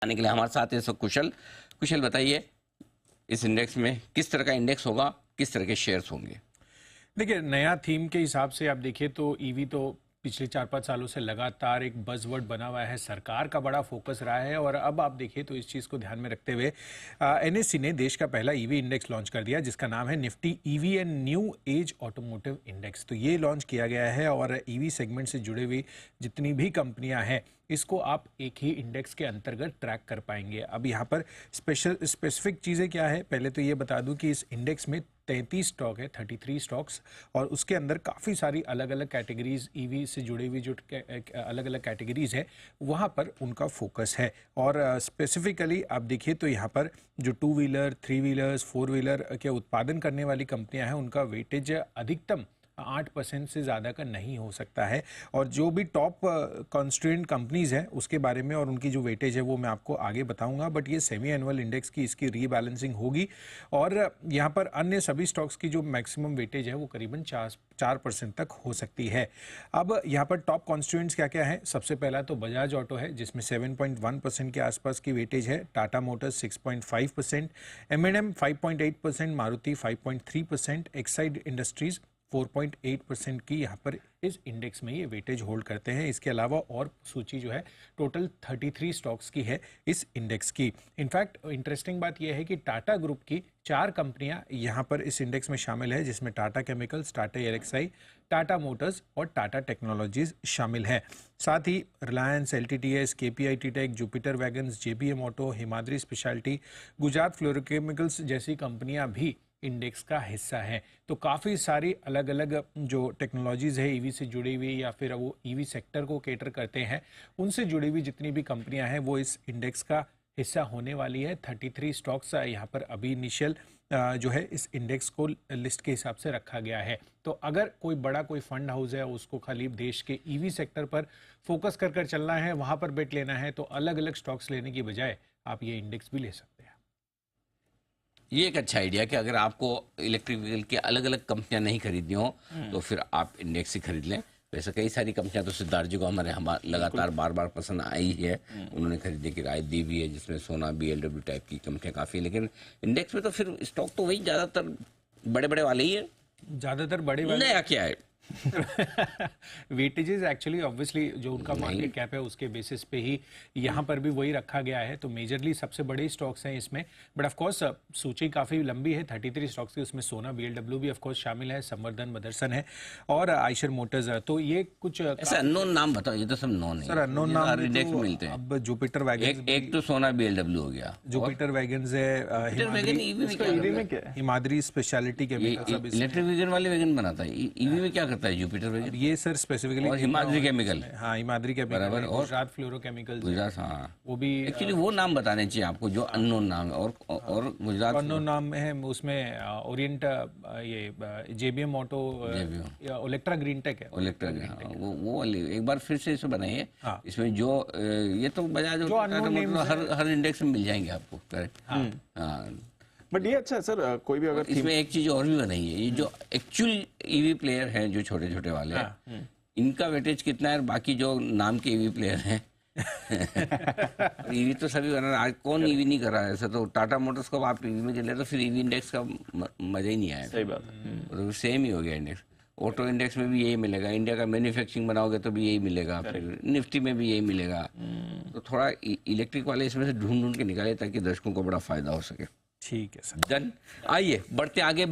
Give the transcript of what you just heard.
आने के लिए हमारे साथ है कुशल। कुशल बताइए, इस इंडेक्स में किस तरह का इंडेक्स होगा, किस तरह के शेयर्स होंगे? देखिए, नया थीम के हिसाब से आप देखिए तो ईवी तो पिछले 4-5 सालों से लगातार एक बज़वर्ड बना हुआ है, सरकार का बड़ा फोकस रहा है। और अब आप देखिए तो इस चीज़ को ध्यान में रखते हुए एनएससी ने देश का पहला ईवी इंडेक्स लॉन्च कर दिया, जिसका नाम है Nifty EV and new age automotive index. तो ये लॉन्च किया गया है और ईवी सेगमेंट से जुड़े हुए जितनी भी कंपनियां हैं, इसको आप एक ही इंडेक्स के अंतर्गत ट्रैक कर पाएंगे। अब यहाँ पर स्पेसिफिक चीज़ें क्या है, पहले तो ये बता दूं कि इस इंडेक्स में 33 स्टॉक है, 33 स्टॉक्स, और उसके अंदर काफ़ी सारी अलग अलग कैटेगरीज ईवी से जुड़ी हुई जो अलग अलग कैटेगरीज है वहाँ पर उनका फोकस है। और स्पेसिफिकली आप देखिए तो यहाँ पर जो 2 व्हीलर, 3 व्हीलर्स, 4 व्हीलर के उत्पादन करने वाली कंपनियां हैं, उनका वेटेज अधिकतम 8% से ज़्यादा का नहीं हो सकता है। और जो भी टॉप कॉन्स्टिट्यूएंट कंपनीज हैं उसके बारे में और उनकी जो वेटेज है वो मैं आपको आगे बताऊंगा। बट ये सेमी एनुअल इंडेक्स की इसकी रीबैलेंसिंग होगी और यहाँ पर अन्य सभी स्टॉक्स की जो मैक्सिमम वेटेज है वो करीबन 4% तक हो सकती है। अब यहाँ पर टॉप कॉन्स्टिट्यूएंट्स क्या क्या है, सबसे पहला तो बजाज ऑटो है जिसमें 7.1% के आसपास की वेटेज है, Tata Motors 6.5%, M&M 5.8%, Maruti 5.3%, Exide industries 4.8% की यहाँ पर इस इंडेक्स में ये वेटेज होल्ड करते हैं। इसके अलावा और सूची जो है टोटल 33 स्टॉक्स की है इस इंडेक्स की। इनफैक्ट इंटरेस्टिंग बात यह है कि टाटा ग्रुप की 4 कंपनियां यहाँ पर इस इंडेक्स में शामिल है, जिसमें टाटा केमिकल्स, टाटा एलेक्साई, टाटा मोटर्स और टाटा टेक्नोलॉजीज शामिल है। साथ ही Reliance, LTTS, KPIT tech, Jupiter wagons, JBM auto, Himadri speciality, Gujarat fluorochemicals जैसी कंपनियां भी इंडेक्स का हिस्सा है। तो काफ़ी सारी अलग अलग जो टेक्नोलॉजीज़ है ईवी से जुड़ी हुई या फिर वो ईवी सेक्टर को केटर करते हैं, उनसे जुड़ी हुई जितनी भी कंपनियां हैं वो इस इंडेक्स का हिस्सा होने वाली है। 33 स्टॉक्स यहाँ पर अभी इनिशियल जो है इस इंडेक्स को लिस्ट के हिसाब से रखा गया है। तो अगर कोई बड़ा कोई फंड हाउस है उसको खाली देश के ईवी सेक्टर पर फोकस कर चलना है, वहाँ पर बेट लेना है, तो अलग अलग स्टॉक्स लेने की बजाय आप ये इंडेक्स भी ले सकते हैं। ये एक अच्छा आइडिया कि अगर आपको इलेक्ट्रिक व्हीकल की अलग अलग कंपनियां नहीं खरीदनी हो तो फिर आप इंडेक्स ही खरीद लें। वैसे कई सारी कंपनियां तो सिद्धार्थ जी को हमारे लगातार बार बार पसंद आई है, उन्होंने खरीदने की राय दी भी है, जिसमें सोना, BMW टाइप की कंपनियां काफ़ी। लेकिन इंडेक्स में तो फिर स्टॉक तो वही ज़्यादातर बड़े बड़े वाले ही है, ज़्यादातर बड़े वाले। नया क्या है? वेटेजेस एक्चुअली ऑब्वियसली जो उनका मार्केट कैप है उसके बेसिस पे ही यहाँ पर भी वही रखा गया है। तो मेजरली सबसे बड़े स्टॉक्स हैं इसमें, बट ऑफ कोर्स सूची काफ़ी लंबी है, 33 स्टॉक्स की, उसमें सोना, BLW भी ऑफ कोर्स शामिल है, संवर्धन मदरसन है और आइशर मोटर्स है। तो ये कुछ ऐसा अननोन नाम बताओ, ये तो सब नॉन है सर, अननोन नाम इंडेक्स में मिलते हैं। अब जुपिटर वैगन्स, एक तो सोना BLW हो गया, जुपिटर वैगन्स है, Himadri speciality chemicals. Electric wagon वाले वैगन बनाता है, ईवी में क्या करता है जुपिटर वैगन? ये सर स्पेसिफिकली हिमाद्री केमिकल, हाँ हिमाद्री केमिकल बराबर, और गुजरात फ्लोरोकेमिकल्स, गुजरात, हाँ वो भी एक्चुअली वो नाम बताने चाहिए आपको जो अननोन नाम है। और गुजरात अननोन नाम है उसमें ओरिएंट, ये JBM auto, Olectra green tech है, ओलेक्ट्रा, वो वाली एक बार फिर से इसे बनाइए। हाँ। इसमें जो ये तो बजाज हर इंडेक्स में मिल जाएंगे आपको, करेक्ट? हाँ। बट ये अच्छा है सर, कोई भी अगर इसमें एक चीज और भी बनाई है, ये जो एक्चुअल ईवी प्लेयर हैं जो छोटे छोटे वाले हैं, इनका वेटेज कितना है और बाकी जो नाम के ईवी प्लेयर हैं ईवी तो सभी बना रहा है, आज कौन ईवी नहीं कर रहा है? ऐसा तो टाटा मोटर्स को आप ईवी में चले तो फिर ईवी इंडेक्स का मजा ही नहीं आया। सही बात है, तो सेम ही हो गया इंडेक्स। ऑटो इंडेक्स में भी यही मिलेगा, इंडिया का मैन्युफैक्चरिंग बनाओगे तो भी यही मिलेगा, फिर निफ्टी में भी यही मिलेगा। तो थोड़ा इलेक्ट्रिक वाले इसमें से ढूंढ के निकाले ताकि दर्शकों को बड़ा फायदा हो सके। ठीक है सर, डन। आइए बढ़ते आगे।